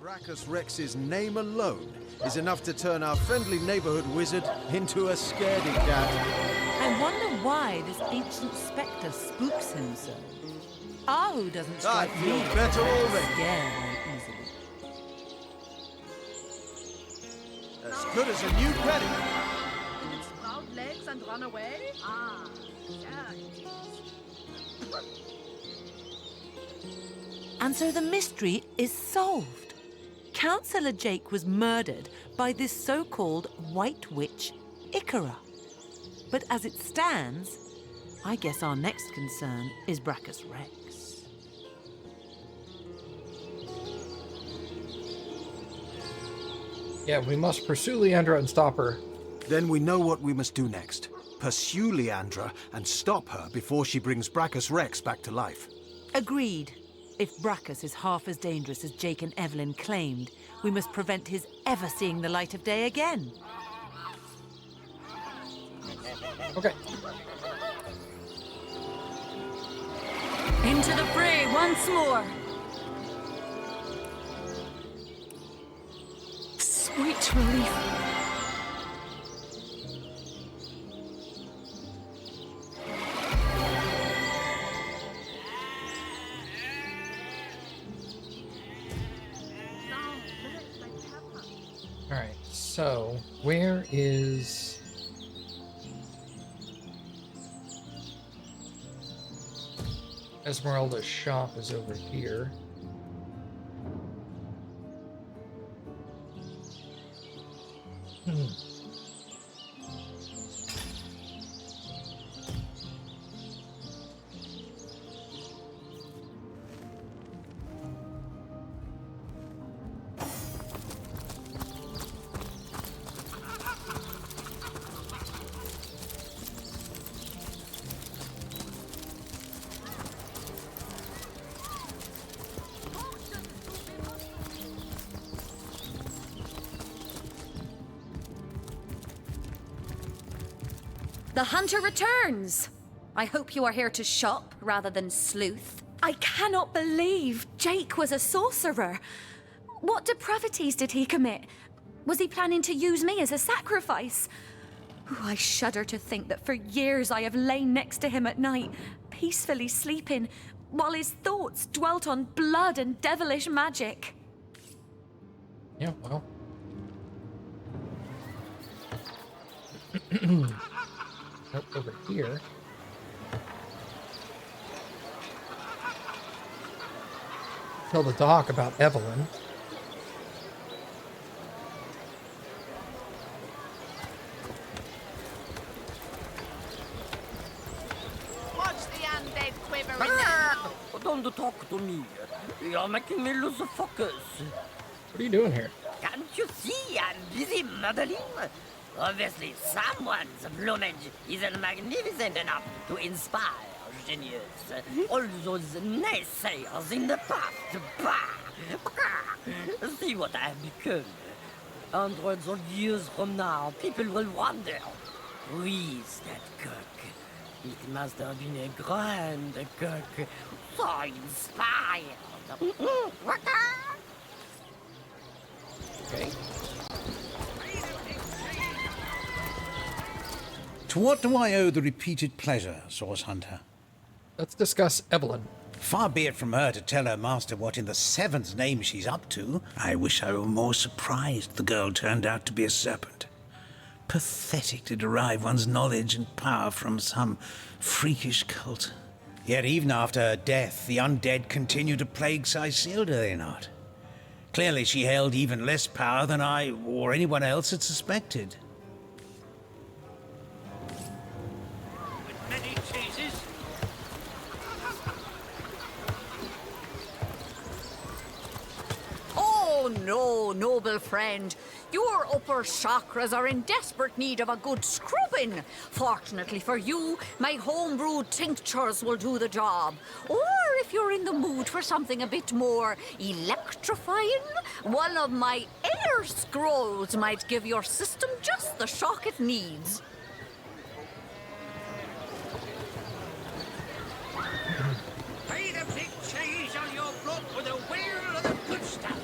Brachus Rex's name alone is enough to turn our friendly neighborhood wizard into a scaredy cat. I wonder why this ancient spectre spooks him so. Ahu doesn't strike I feel me better already. scared very easily. As good as a new penny. Did it sprout legs and run away? Ah, yeah, it is. And so the mystery is solved. Councillor Jake was murdered by this so-called White Witch, Ikara. But as it stands, I guess our next concern is Brachus Rex. Yeah, we must pursue Leandra and stop her. Then we know what we must do next. Pursue Leandra and stop her before she brings Brachus Rex back to life. Agreed. If Brachus is half as dangerous as Jake and Evelyn claimed, we must prevent his ever seeing the light of day again. Okay. Into the fray once more. Sweet relief. Alright, so where is... Esmeralda's shop is over here. The hunter returns! I hope you are here to shop rather than sleuth. I cannot believe Jake was a sorcerer. What depravities did he commit? Was he planning to use me as a sacrifice? Ooh, I shudder to think that for years I have lain next to him at night, peacefully sleeping, while his thoughts dwelt on blood and devilish magic. Yeah, well. Nope, over here. Tell the doc about Evelyn. Watch the undead quivering Ah! Don't talk to me. You're making me lose focus. What are you doing here? Can't you see I'm busy modeling? Obviously, someone's plumage isn't magnificent enough to inspire genius. All those naysayers in the past. Bah! See what I've become. Hundreds of years from now, people will wonder, who is that cook? It must have been a grand cook, so inspired. Okay. To what do I owe the repeated pleasure, Source Hunter? Let's discuss Evelyn. Far be it from her to tell her master what in the seventh name she's up to. I wish I were more surprised the girl turned out to be a serpent. Pathetic to derive one's knowledge and power from some freakish cult. Yet even after her death, the undead continue to plague Sicil, do they not? Clearly she held even less power than I or anyone else had suspected. Many cheeses. Oh no, noble friend. Your upper chakras are in desperate need of a good scrubbing. Fortunately for you, my homebrewed tinctures will do the job. Or if you're in the mood for something a bit more electrifying, one of my air scrolls might give your system just the shock it needs. Pay the big cheese on your blood for the will of the good stuff.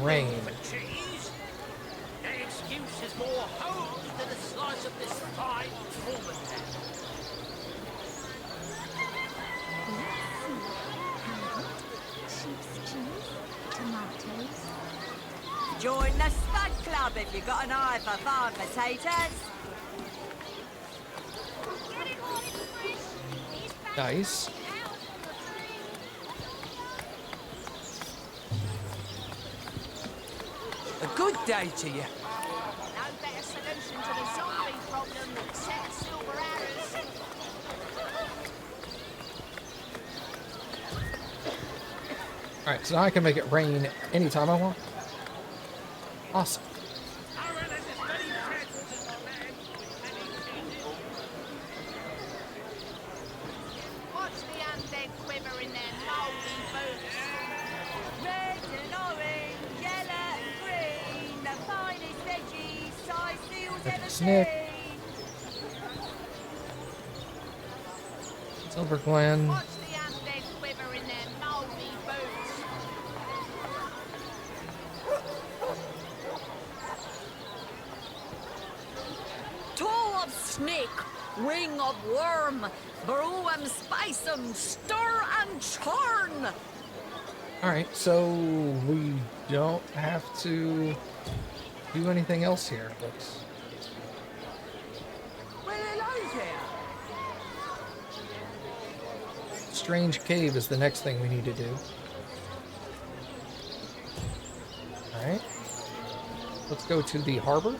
Rain. Cheese? The excuse is more hose than a slice of this fine almond ham. Sheep's cheese, tomatoes. Join the stud club if you've got an eye for farm potatoes. Nice. A good day to you. No better solution to the zombie problem than set of silver arrows. Alright, so now I can make it rain anytime I want. Awesome. Watch the undead quiver in their mouldy boots. Red and orange, yellow and green, the finest veggies size seals ever Snick. seen. Silver Glen. Watch the undead quiver in their mouldy boots. Toe of snake, wing of worm, brew 'em, spice 'em, stir and churn. Alright, so we don't have to do anything else here. Looks. Well, hello there. Strange Cave is the next thing we need to do. Alright. Let's go to the harbor.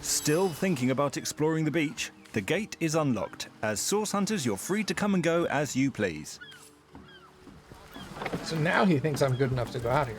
Still thinking about exploring the beach? The gate is unlocked. As source hunters, you're free to come and go as you please. So now he thinks I'm good enough to go out here.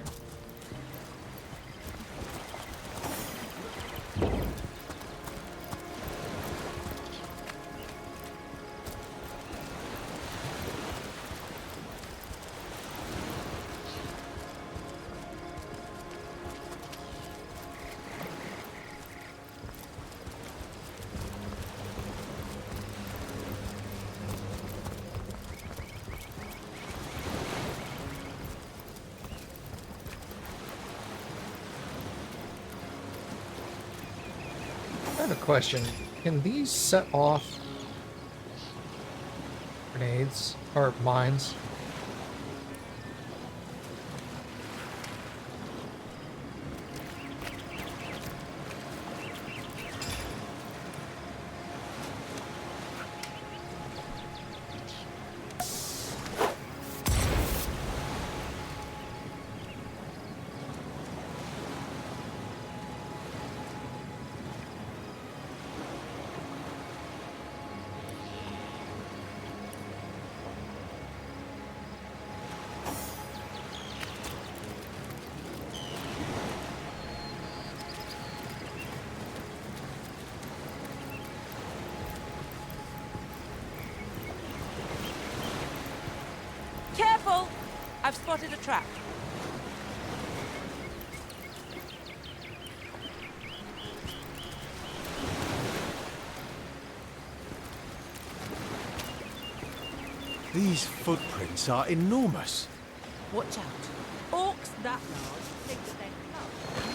I have a question. Can these set off grenades or mines? Careful! I've spotted a trap. These footprints are enormous. Watch out. Orcs that large think that they're clubs.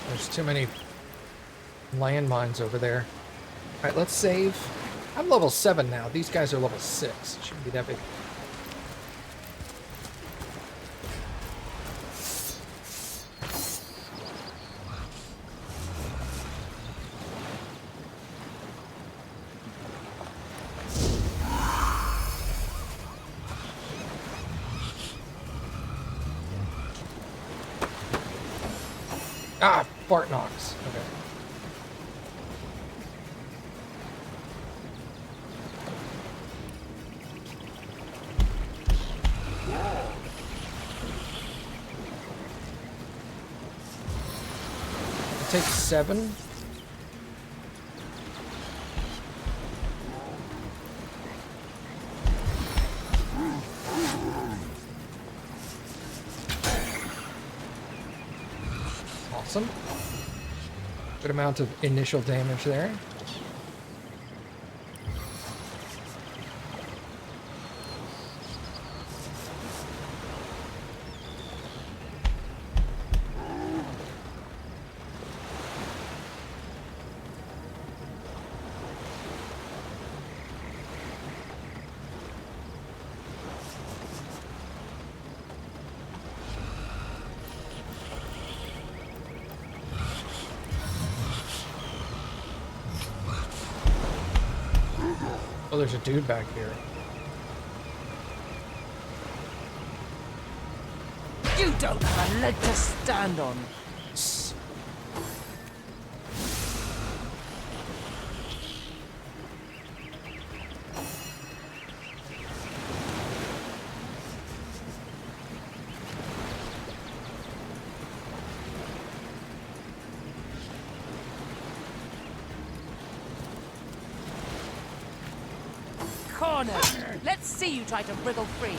There's too many landmines over there. Alright, let's save. I'm level 7 now. These guys are level 6. Shouldn't be that big. Ah, Fart Knocks. Okay. take 7? Awesome. Good amount of initial damage there. Oh, there's a dude back here. You don't have a leg to stand on. Cornered. Let's see you try to wriggle free.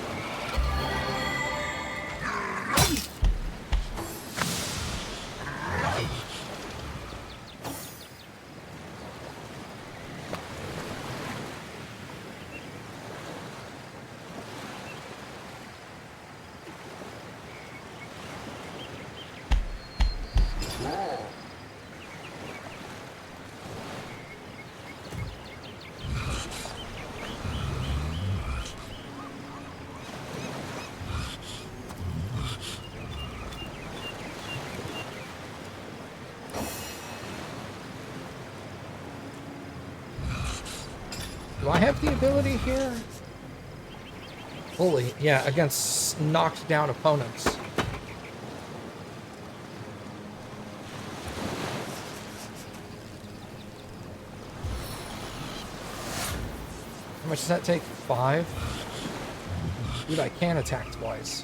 Do I have the ability here? Fully, yeah, against knocked down opponents. How much does that take? 5? Dude, I can attack twice.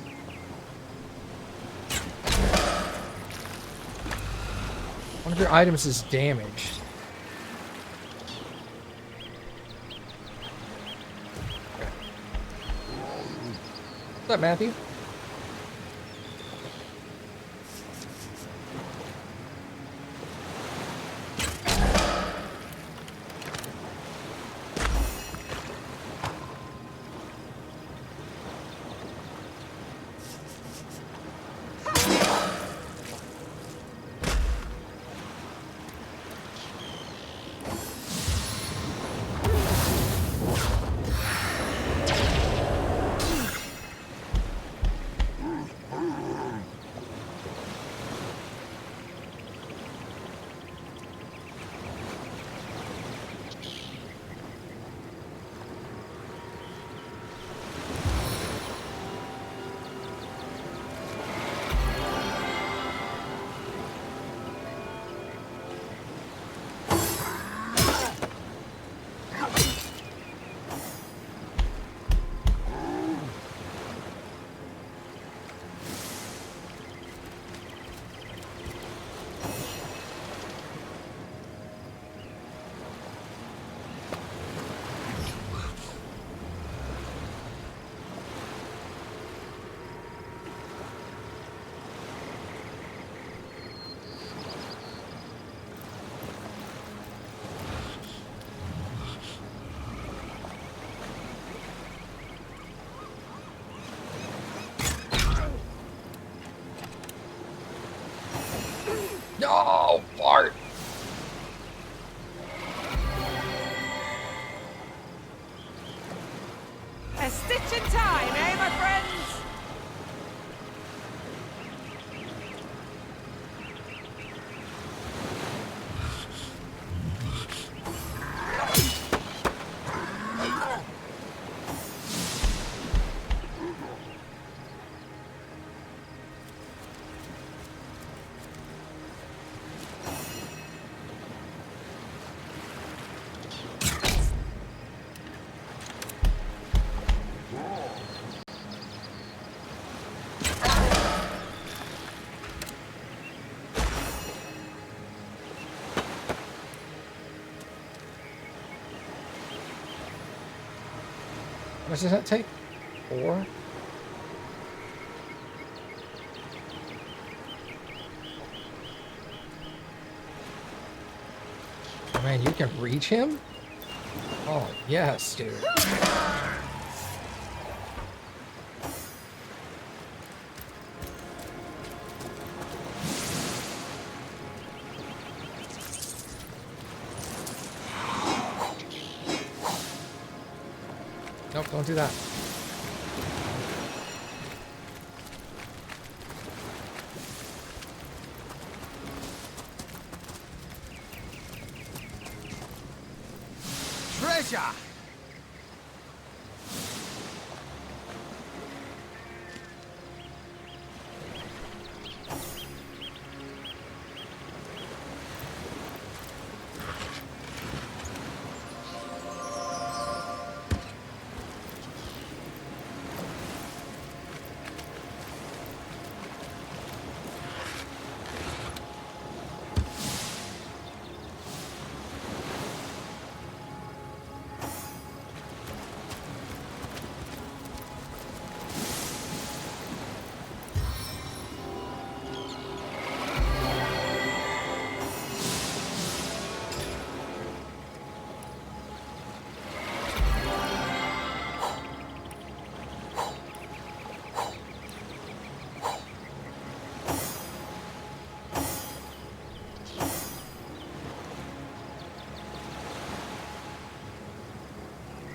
One of your items is damaged. What's up, Matthew? No, Bart. A stitch in time, eh, my friends? How much does that take? 4? Oh man, you can reach him? Oh, yes, dude. Nope, don't do that. Treasure!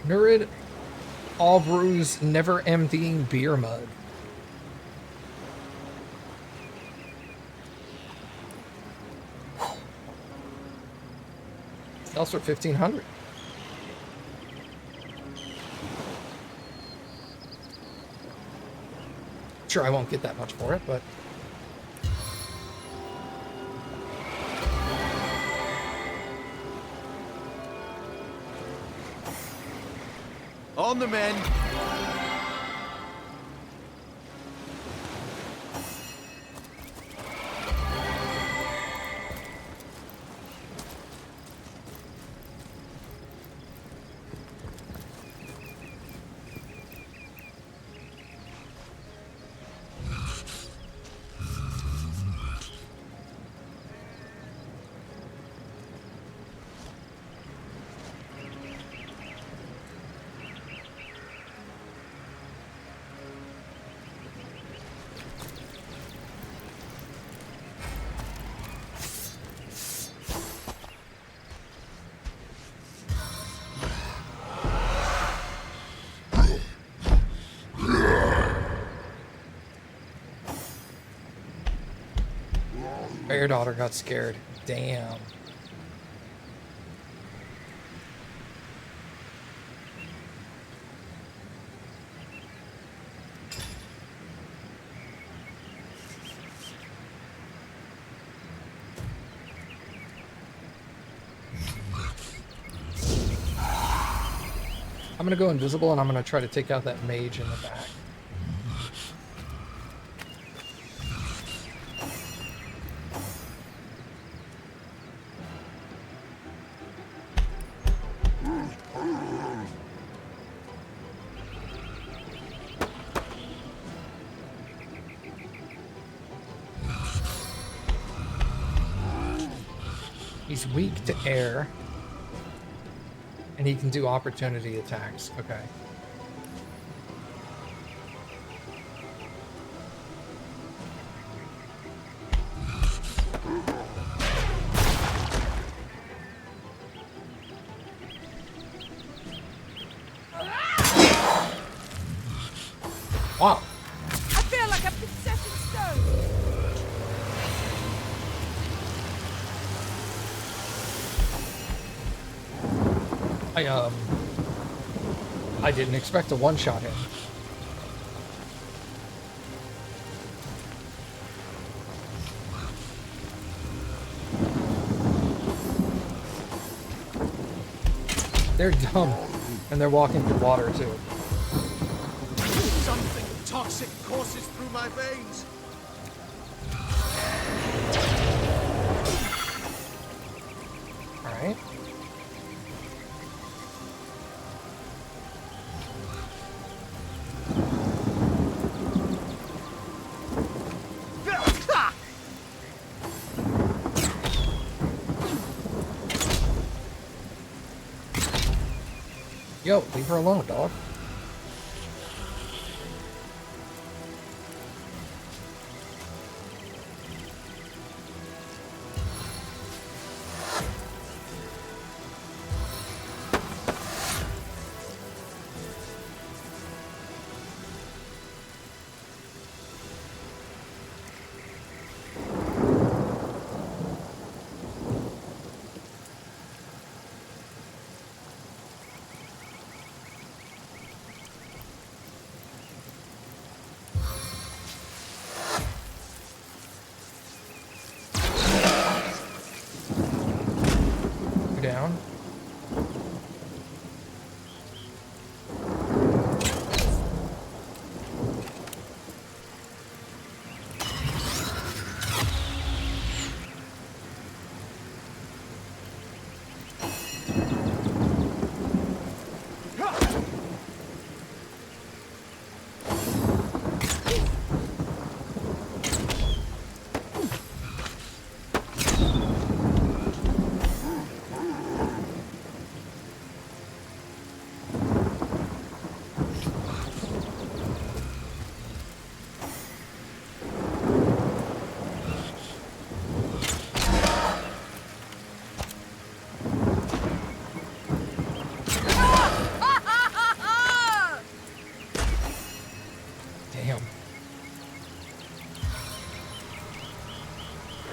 Nurid Albru's never-emptying beer mug. Sells for 1,500. Sure, I won't get that much for it, but... On the men! Your daughter got scared. Damn. I'm gonna go invisible and I'm gonna try to take out that mage in the back. He's weak to air. And he can do opportunity attacks. Okay. Wow. I feel like I've been set in stone. I didn't expect to one-shot him. They're dumb, and they're walking through water too. Something toxic courses through my veins. All right. go. Leave her alone, dog. Down. Damn.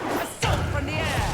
Assault from the air!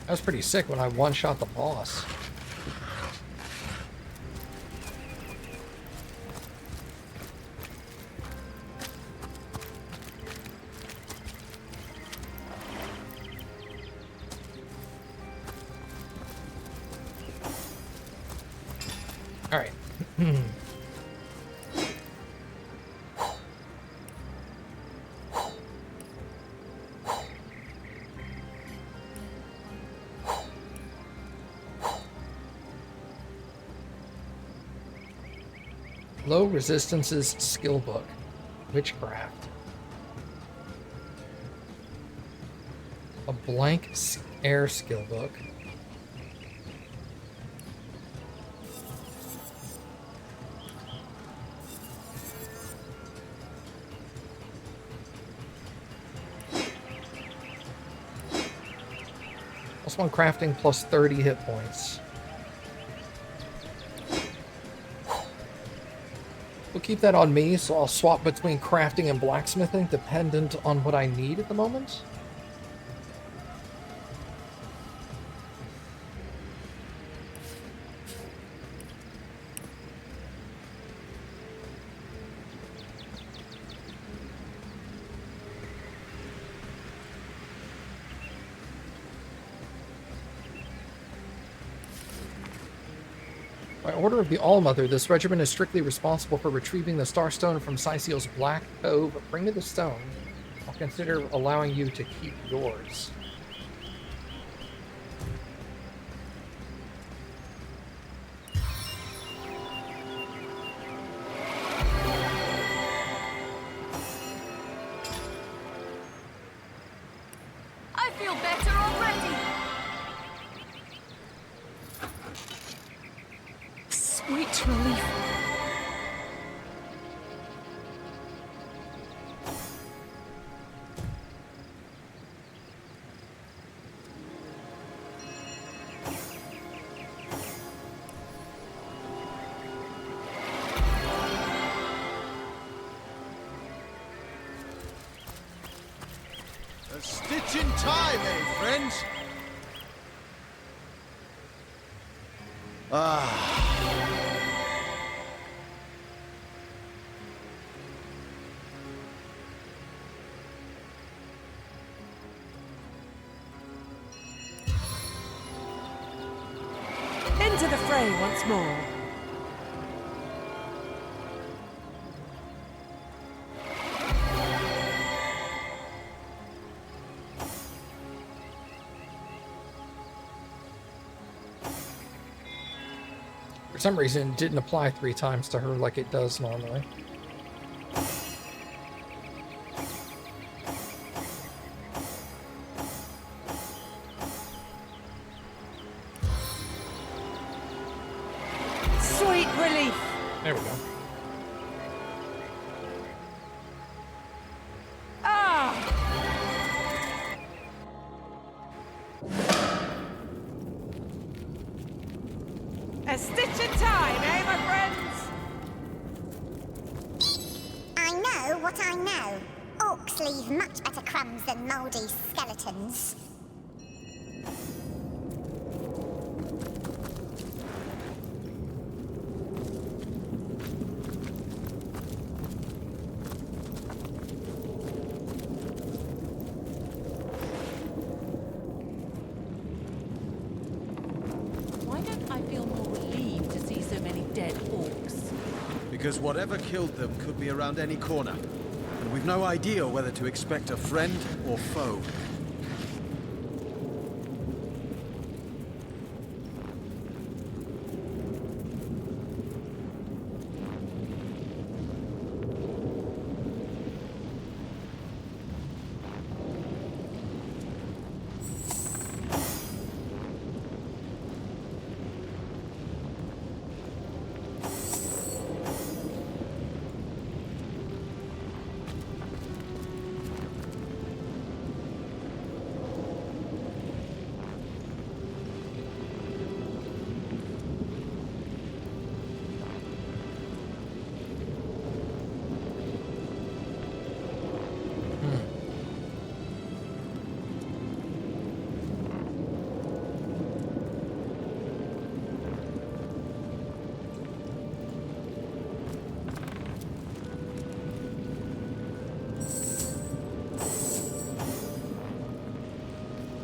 That was pretty sick when I one-shot the boss. All right. Low Resistances Skill Book. Witchcraft. A blank air skill book. +1 crafting plus 30 hit points. We'll keep that on me, so I'll swap between crafting and blacksmithing dependent on what I need at the moment. By order of the Allmother, this regiment is strictly responsible for retrieving the Starstone from Syciel's Black Cove. Bring me the stone. I'll consider allowing you to keep yours. better already. Sweet relief. A stitch in time, eh, friends? Into the fray once more. For some reason, it didn't apply 3 times to her like it does normally. Sweet relief. There we go. Ah! A stitch in time, eh, my friends? I know what I know. Orcs leave much better crumbs than mouldy skeletons. Why don't I feel more relieved to see so many dead orcs? Because whatever killed them could be around any corner. And we've no idea whether to expect a friend or foe.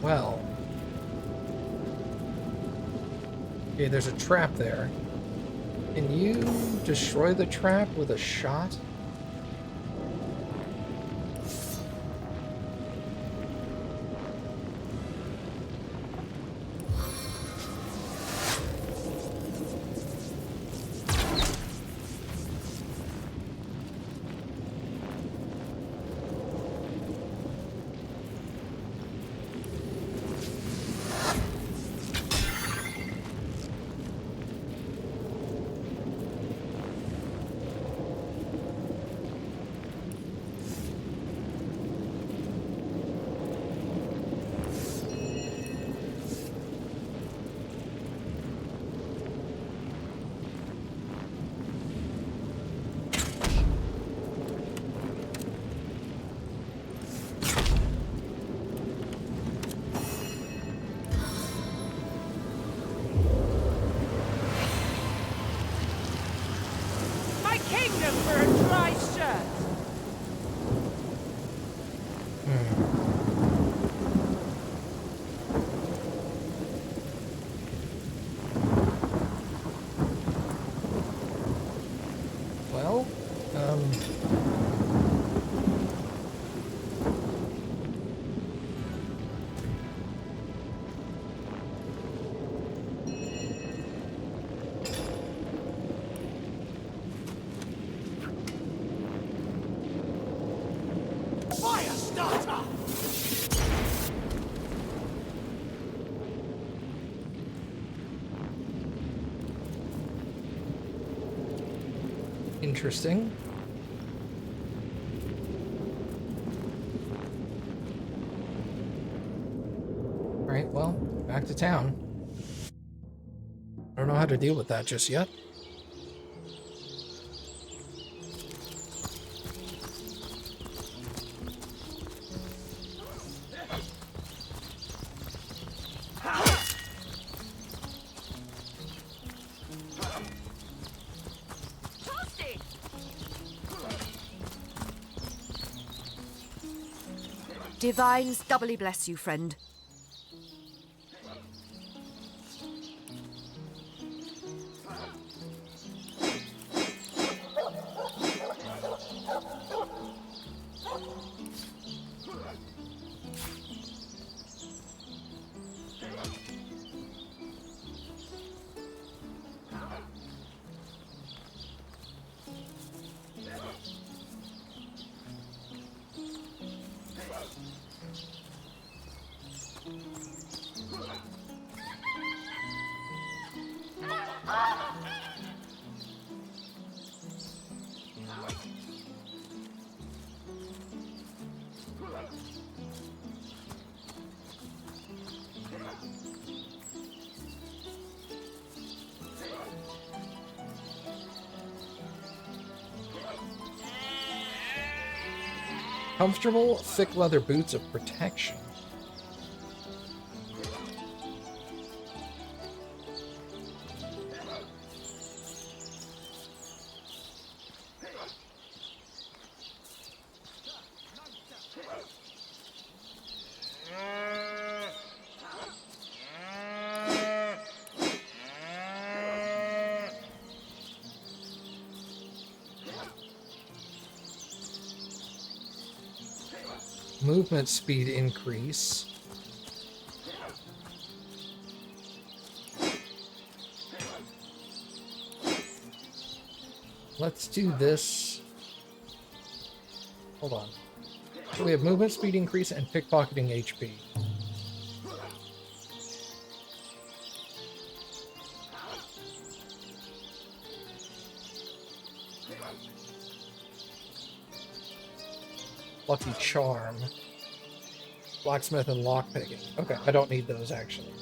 Well. Okay, there's a trap there. Can you destroy the trap with a shot? Interesting. Alright, well, back to town. I don't know how to deal with that just yet. Divines doubly bless you, friend. Comfortable, thick leather boots of protection. Movement speed increase. Let's do this. Hold on. So we have movement speed increase and pickpocketing HP. Lucky Charm. Blacksmith and lockpicking. Okay, I don't need those actually.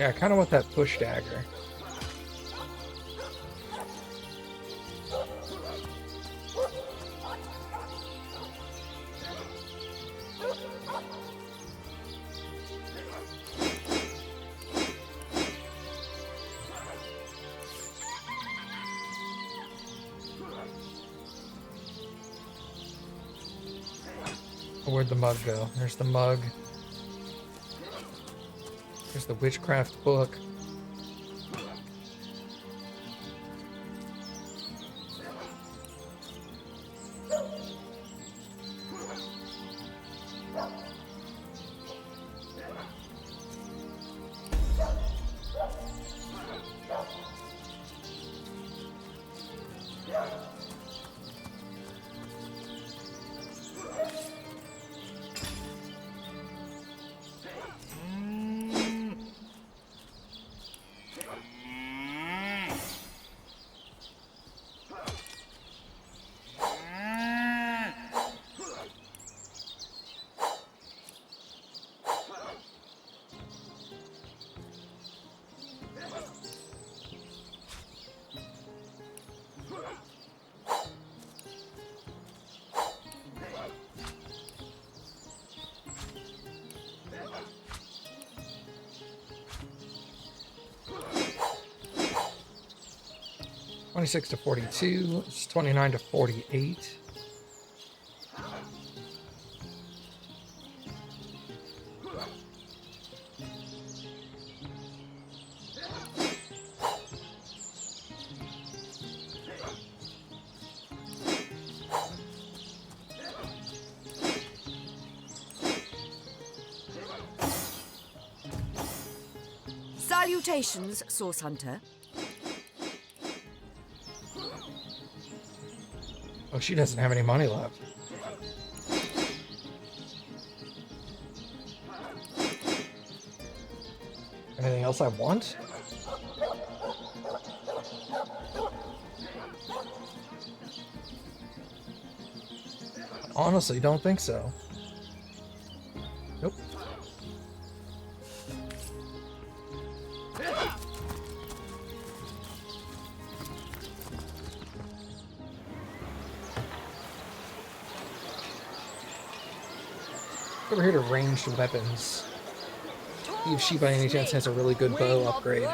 Yeah, I kind of want that push dagger. Where'd the mug go? There's the mug. There's the witchcraft book. 26 to 42. It's 29 to 48. Salutations, Source Hunter. Oh, she doesn't have any money left. Anything else I want? Honestly, don't think so. Nope. Over here to ranged weapons. See if she by any chance has a really good bow upgrade.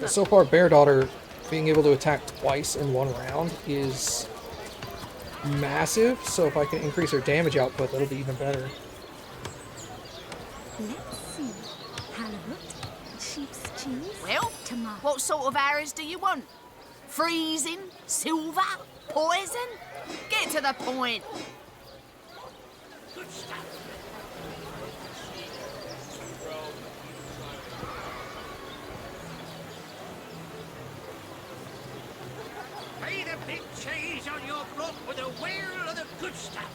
But so far, Bear Daughter being able to attack twice in one round is massive, so if I can increase her damage output, that'll be even better. Let's see. Halibut, sheep's cheese, Well, tomato. what sort of arrows do you want? Freezing? Silver? Poison? Get to the point. Pay the big cheese on your block with a wheel of the good stuff.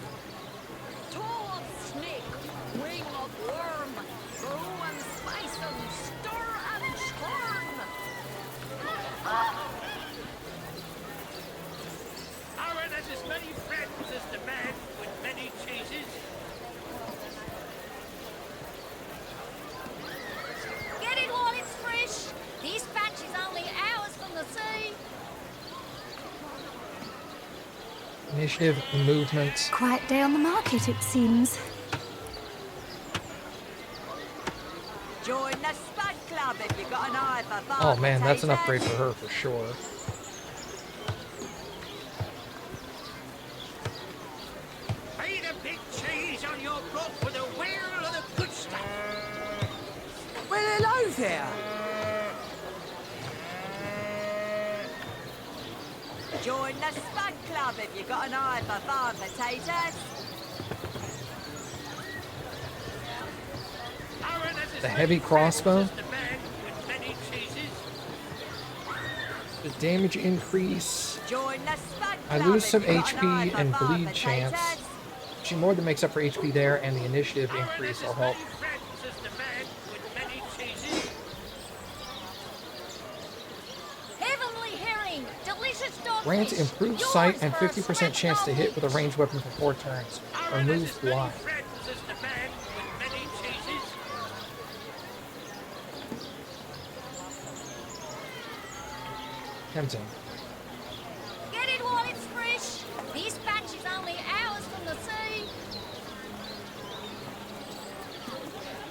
Toe of snake, wing of worm, brew and spice and stir and churn. Aaron has as many friends as the man with many cheeses. Get it while it's fresh. This batch is only hours from the sea. Initiative, movement. Quiet day on the market, it seems. Join the Spud Club if you got an eye for farm Oh man, that's an potatoes. upgrade for her for sure. Pay the big cheese on your block with a wheel of the good stuff. Well, hello there. Join the Spud Club if you got an eye for farm potatoes. Aaron has as The many heavy crossbow. friends as the man with many cheeses. The damage increase. Join the Spud I Club lose if some you got an eye HP for and farm bleed potatoes. chance. She more than makes up for HP there, and the initiative Aaron increase has will as help. many friends as the man with many cheeses. Heavenly herring, delicious dogfish. Grants improved Yours sight and for a 50% scratch chance to hit with a goldfish. ranged weapon for 4 turns. Aaron has Remove as many block. friends as the man with many cheeses. Tempting. Get it while it's fresh. This batch is only hours from the sea.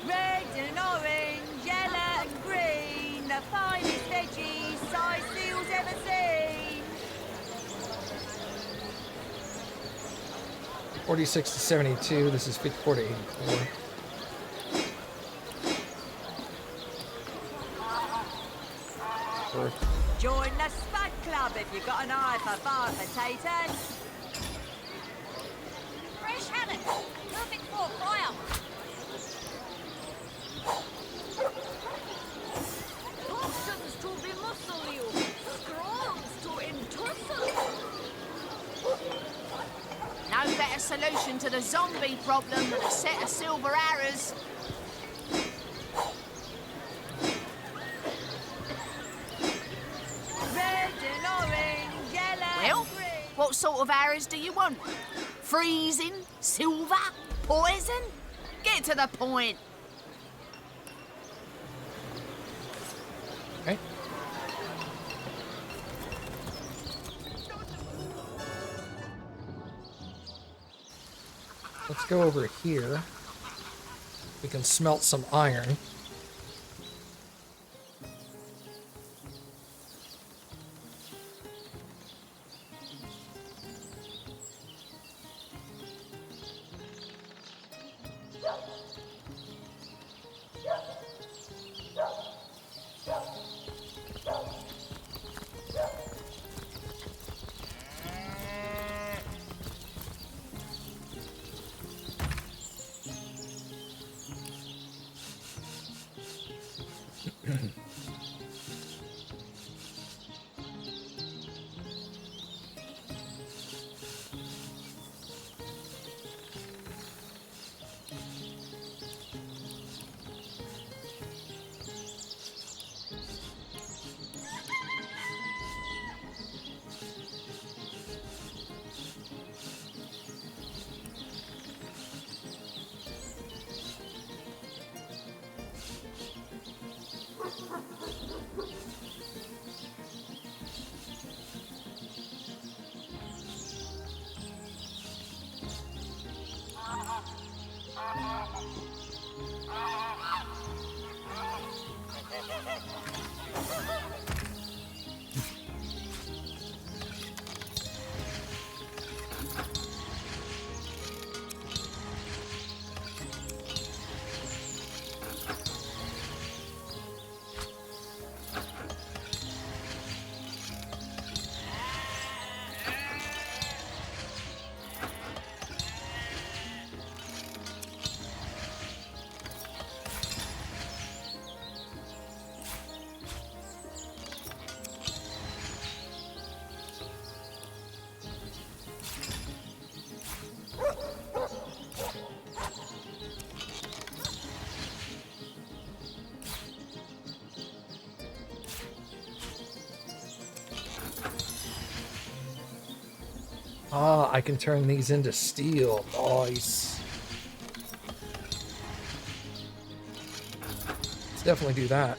Red and orange, yellow and green, the finest veggies size seals ever seen. 46 to 72. This is 54 to 84. Worth. Join the Spud Club if you got an eye for farm potatoes. Fresh haddock, perfect for a fire. Toxins to bemuscle you, scrolls to entussle. No better solution to the zombie problem than a set of silver arrows. Red and orange, yellow Well, and green. what sort of arrows do you want? Freezing? Silver? Poison? Get to the point. Okay. Let's go over here. We can smelt some iron. Ah, I can turn these into steel. Nice. Let's definitely do that.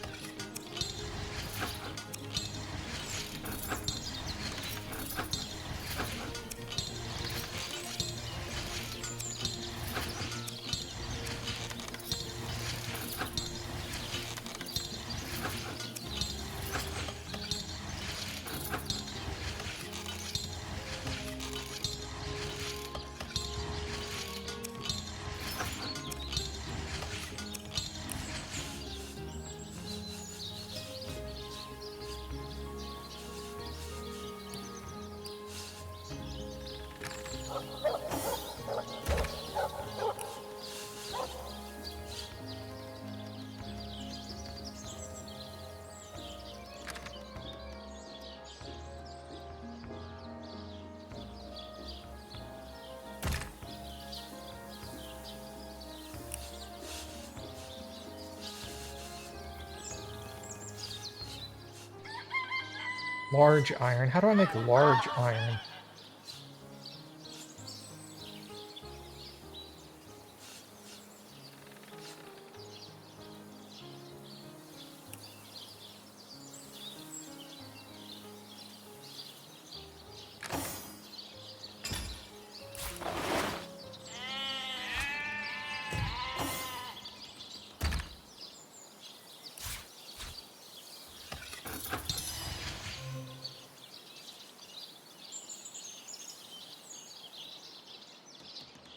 Large iron. How do I make large iron?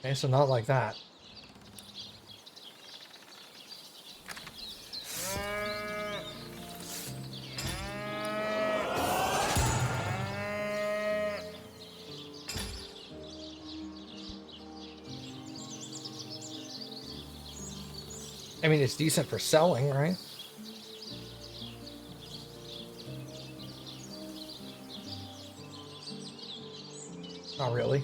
Okay, so not like that. I mean, it's decent for selling, right? Not really.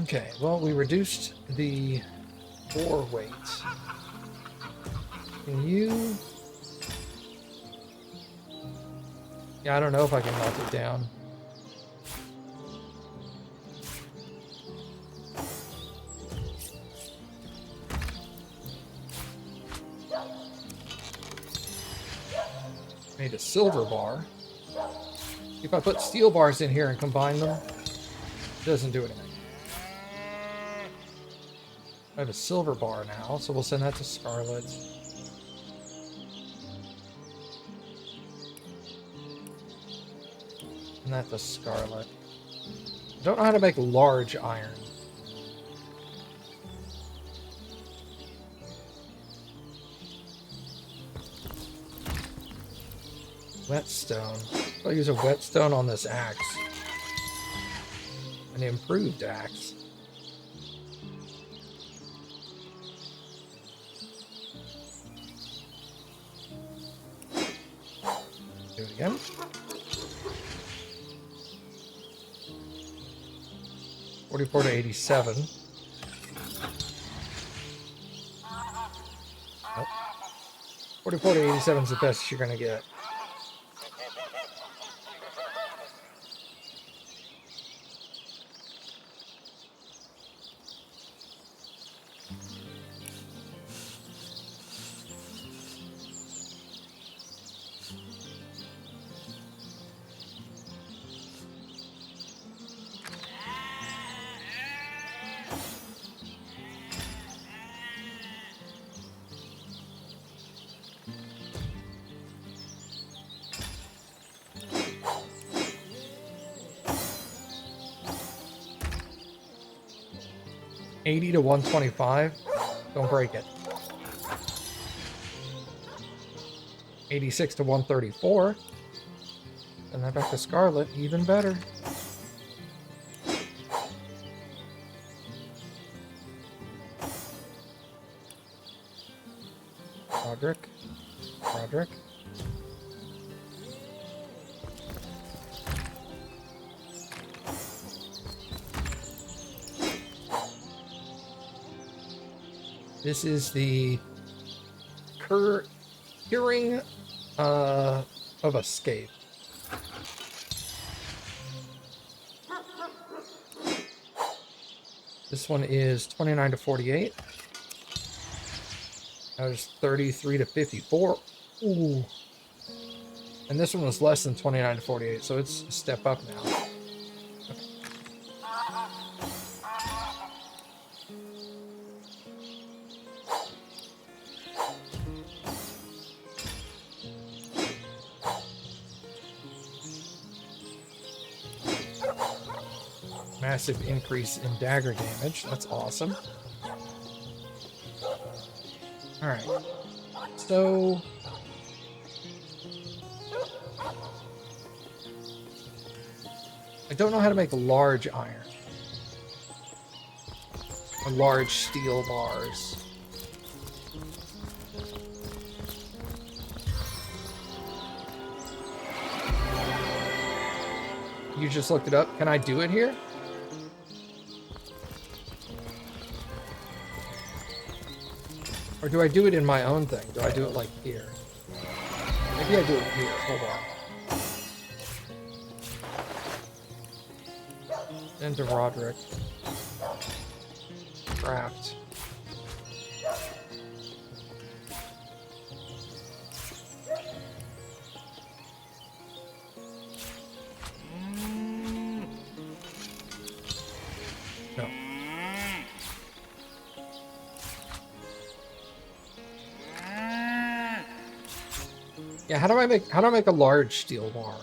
Okay, well, we reduced the ore weight. Can you... Yeah, I don't know if I can melt it down. Made a silver bar. If I put steel bars in here and combine them, it doesn't do anything. I have a silver bar now, so we'll send that to Scarlet. And that to Scarlet. Don't know how to make large iron. Whetstone. I'll use a whetstone on this axe. An improved axe. Do it again. $44 to $87. Nope. $44 to $87 is the best you're gonna get. $80 to $125. Don't break it. $86 to $134. Send that back to Scarlet. Even better. Roderick. Roderick. This is the Curing of Escape. This one is 29 to 48. That was 33 to 54. Ooh. And this one was less than 29 to 48, so it's a step up now. Massive increase in dagger damage. That's awesome. Alright. So... I don't know how to make large iron. Or large steel bars. You just looked it up. Can I do it here? Or do I do it in my own thing? Do I do it like here? Maybe I do it here. Hold on. Into Roderick. Craft. No. Yeah, how do I make a large steel bar?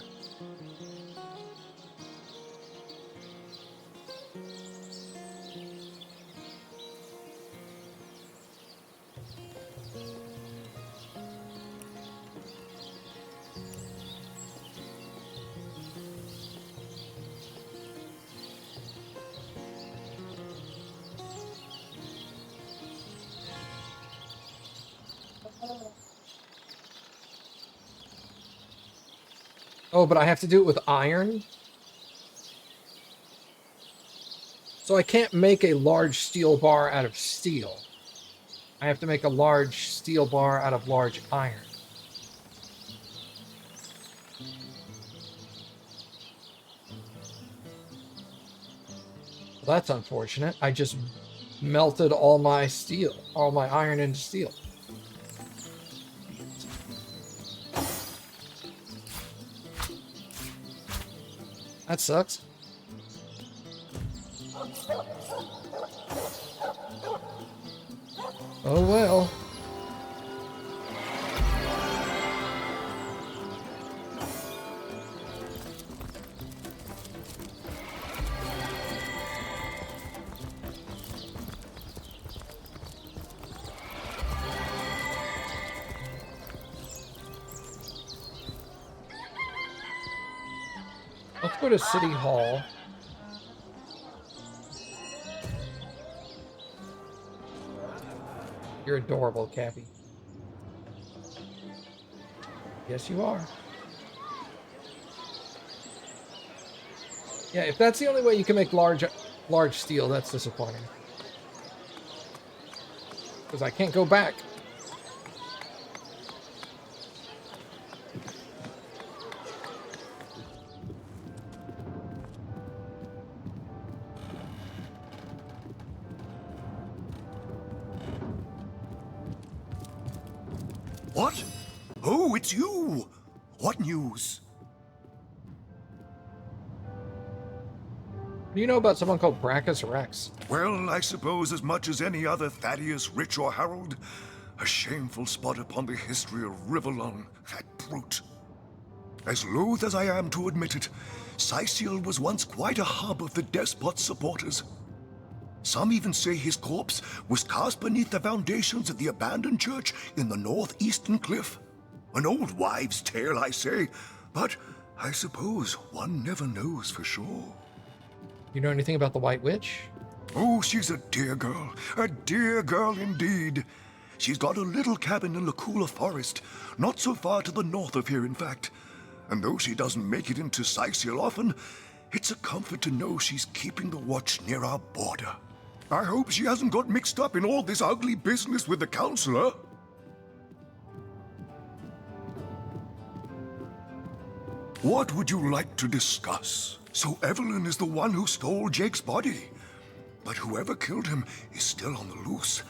Oh, but I have to do it with iron? So I can't make a large steel bar out of steel. I have to make a large steel bar out of large iron. Well, that's unfortunate. I just melted all my steel, all my iron into steel. That sucks. Oh well. go to City Hall. You're adorable, Cappy. Yes, you are. Yeah, if that's the only way you can make large steel, that's disappointing. Because I can't go back. What? Oh, it's you! What news? Do you know about someone called Brachus Rex? Well, I suppose as much as any other Thaddeus, Rich, or Harold. A shameful spot upon the history of Rivellon, that brute. As loath as I am to admit it, Sicil was once quite a hub of the despot's supporters. Some even say his corpse was cast beneath the foundations of the abandoned church in the northeastern cliff. An old wives' tale, I say, but I suppose one never knows for sure. You know anything about the White Witch? Oh, she's a dear girl indeed. She's got a little cabin in Lacula Forest, not so far to the north of here, in fact. And though she doesn't make it into Sicil often, it's a comfort to know she's keeping the watch near our border. I hope she hasn't got mixed up in all this ugly business with the counselor. What would you like to discuss? So Evelyn is the one who stole Jake's body. But whoever killed him is still on the loose.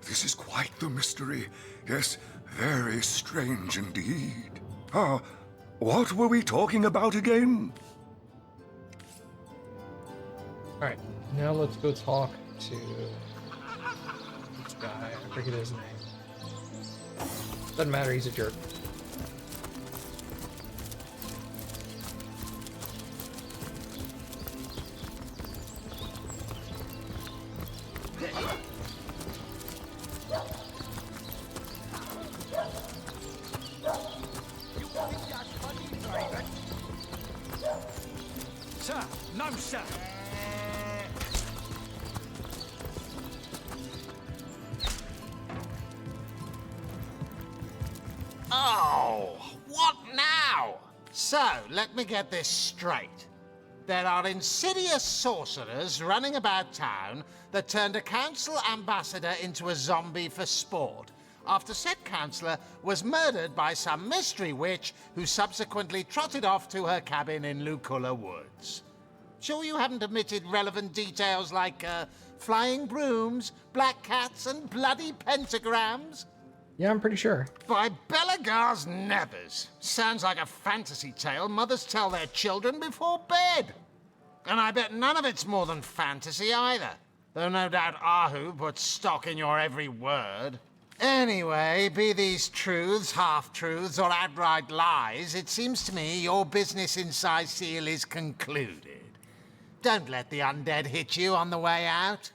This is quite the mystery. Yes, very strange indeed. What were we talking about again? Alright, now let's go talk to this guy. I forget his name. Doesn't matter, he's a jerk. Sir, no, sir. Oh, what now? So, let me get this straight. There are insidious sorcerers running about town that turned a council ambassador into a zombie for sport, after said councillor was murdered by some mystery witch who subsequently trotted off to her cabin in Lucula Woods. Sure you haven't omitted relevant details like flying brooms, black cats, and bloody pentagrams? Yeah, I'm pretty sure. By Belagar's nethers. Sounds like a fantasy tale mothers tell their children before bed. And I bet none of it's more than fantasy either, though no doubt Ahu puts stock in your every word. Anyway, be these truths, half-truths, or outright lies, it seems to me your business in Sicil is concluded. Don't let the undead hit you on the way out.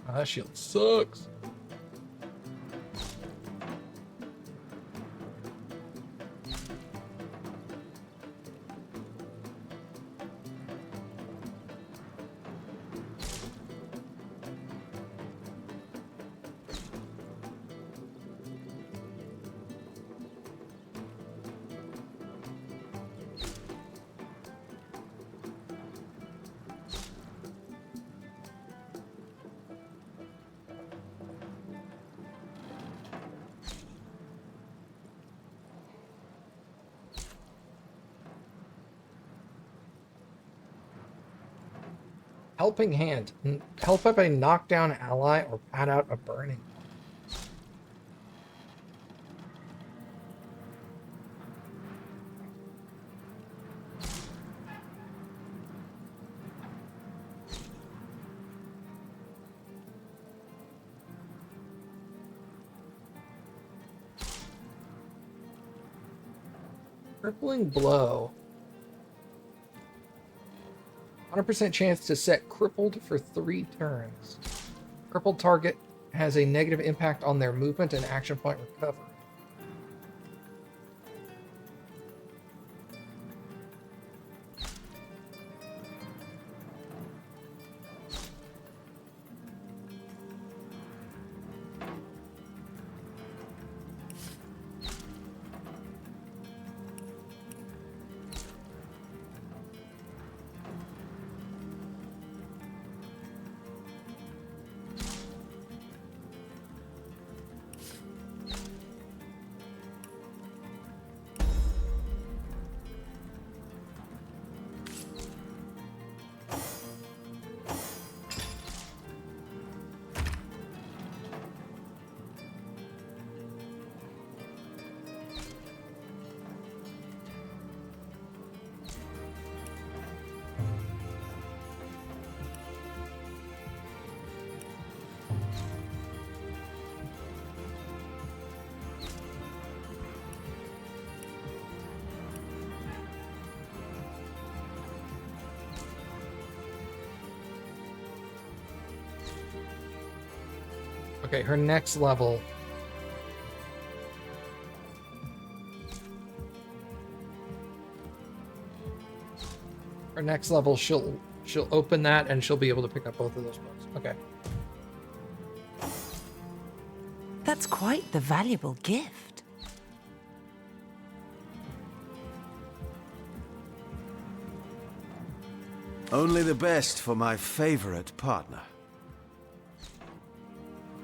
Oh, that shield sucks. Helping hand. Help up a knockdown ally or pat out a burning. Crippling blow. 100% chance to set crippled for 3 turns. Crippled target has a negative impact on their movement and action point recovery. Okay, her next level. Her next level, she'll open that and she'll be able to pick up both of those books. Okay. That's quite the valuable gift. Only the best for my favorite partner.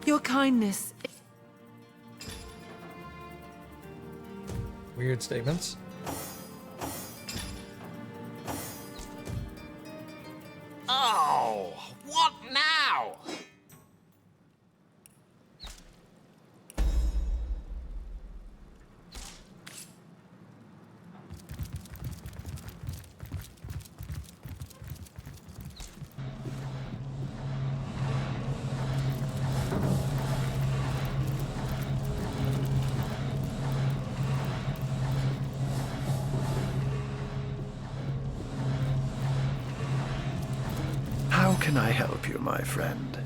Your kindness. Weird statements. Oh, what now? How can I help you, my friend?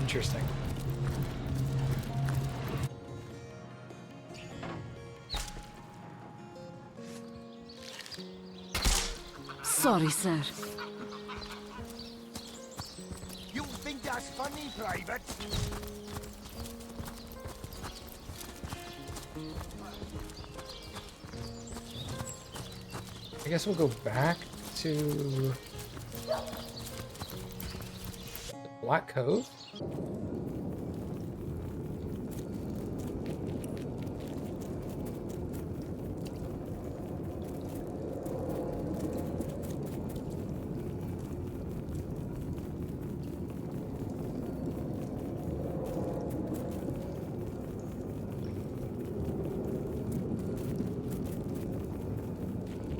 Interesting. Sorry, sir. You think that's funny, Private? I guess we'll go back to the Black Cove.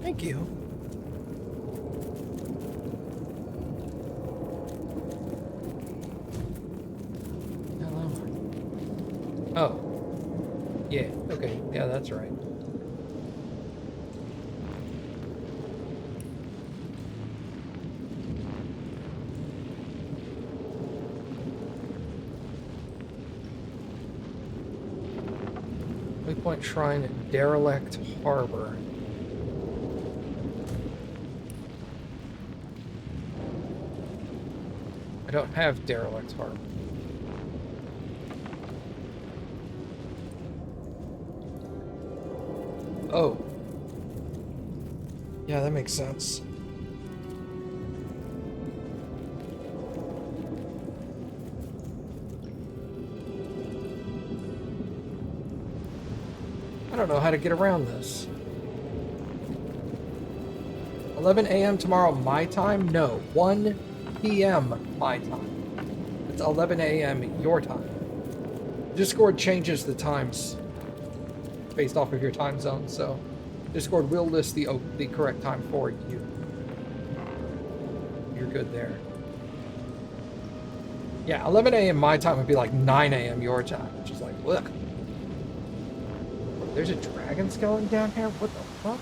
Thank you. Hello. Oh. Yeah, okay. Yeah, that's right. Waypoint Shrine at Derelict Harbor. I don't have Derelict Harbor. Oh. Yeah, that makes sense. I don't know how to get around this. 11 a.m. tomorrow, my time? No, 1 p.m. my time. It's 11 a.m. your time. Discord changes the times based off of your time zone, so Discord will list the correct time for you. You're good there. Yeah, 11 a.m. my time would be like 9 a.m. your time, which is like, look. There's a dragon skeleton down here? What the fuck?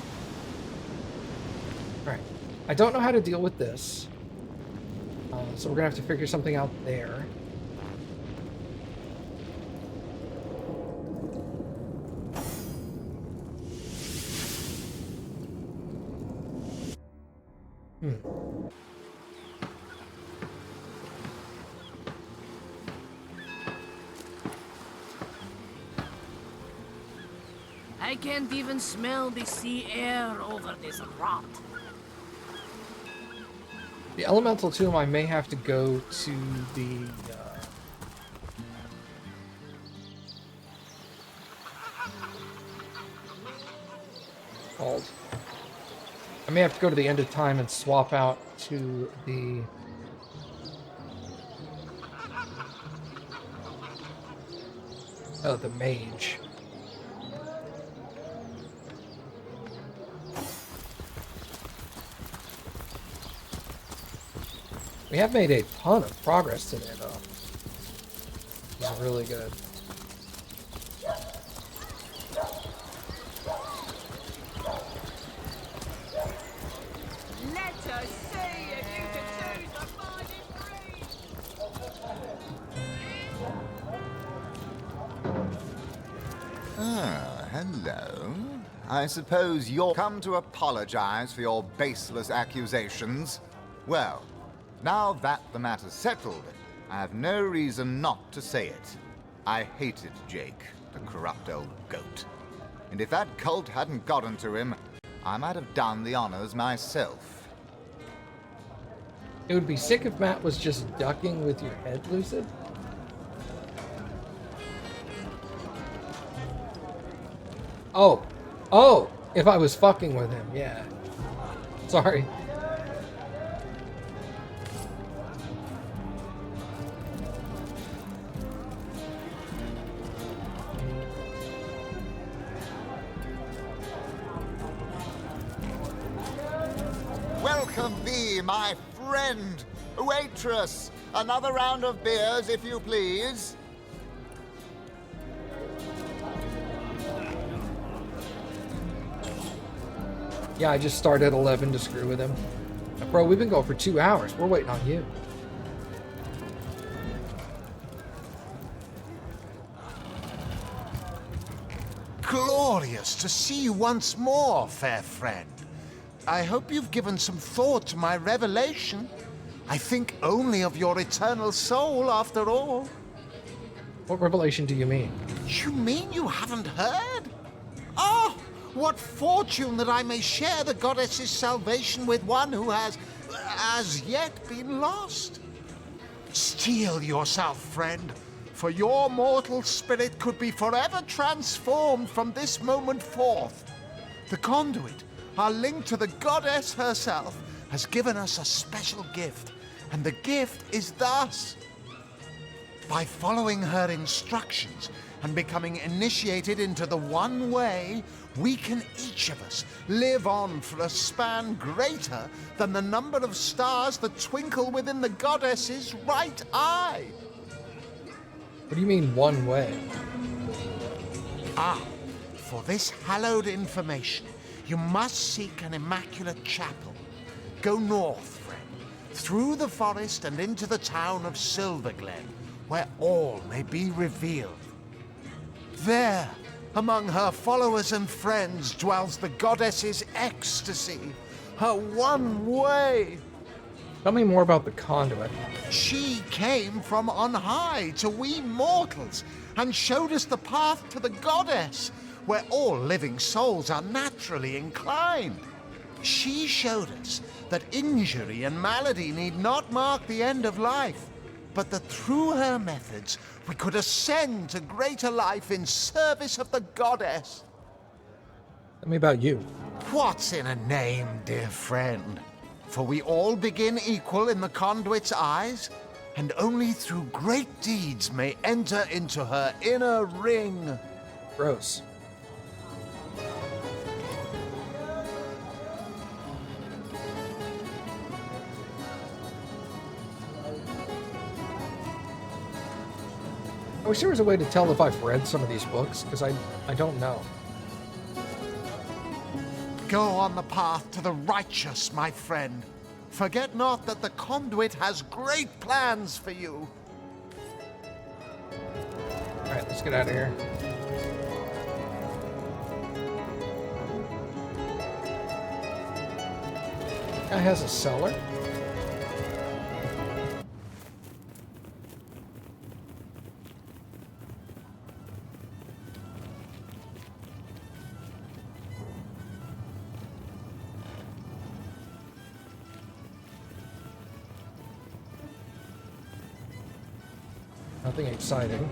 Alright. I don't know how to deal with this. So we're gonna have to figure something out there. I can't even smell the sea air over this rot. The elemental tomb, I may have to go to the called. I may have to go to the end of time and swap out to the the mage. We have made a ton of progress today, though. This is really good. Let us see if you can choose the finest breed. Ah, hello. I suppose you're come to apologize for your baseless accusations. Well, now that the matter's settled, I have no reason not to say it. I hated Jake, the corrupt old goat. And if that cult hadn't gotten to him, I might have done the honors myself. It would be sick if Matt was just ducking with your head, Lucid. Oh, if I was fucking with him, yeah. Sorry. Welcome thee, my friend. Waitress, another round of beers, if you please. Yeah, I just started at 11 to screw with him. Bro, we've been going for 2 hours. We're waiting on you. Glorious to see you once more, fair friend. I hope you've given some thought to my revelation. I think only of your eternal soul, after all. What revelation do you mean? You mean you haven't heard? Oh, what fortune that I may share the goddess's salvation with one who has, as yet, been lost. Steel yourself, friend, for your mortal spirit could be forever transformed from this moment forth. The conduit, our link to the goddess herself, has given us a special gift, and the gift is thus. By following her instructions and becoming initiated into the one way, we can each of us live on for a span greater than the number of stars that twinkle within the goddess's right eye. What do you mean, one way? Ah, for this hallowed information, you must seek an immaculate chapel. Go north, friend, through the forest and into the town of Silverglen, where all may be revealed. There, among her followers and friends, dwells the goddess's ecstasy, her one way. Tell me more about the conduit. She came from on high to we mortals and showed us the path to the goddess, where all living souls are naturally inclined. She showed us that injury and malady need not mark the end of life, but that through her methods we could ascend to greater life in service of the goddess. Tell me about you. What's in a name, dear friend? For we all begin equal in the conduit's eyes, and only through great deeds may enter into her inner ring. Gross. I wish there was a way to tell if I've read some of these books, because I don't know. Go on the path to the righteous, my friend. Forget not that the conduit has great plans for you. Alright, let's get out of here. Guy has a cellar. Nothing exciting.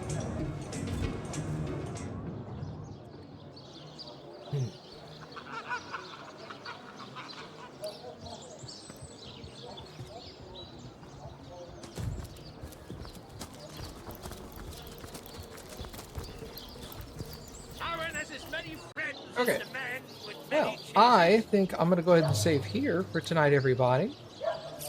Okay. Well, I think I'm going to go ahead and save here for tonight, everybody.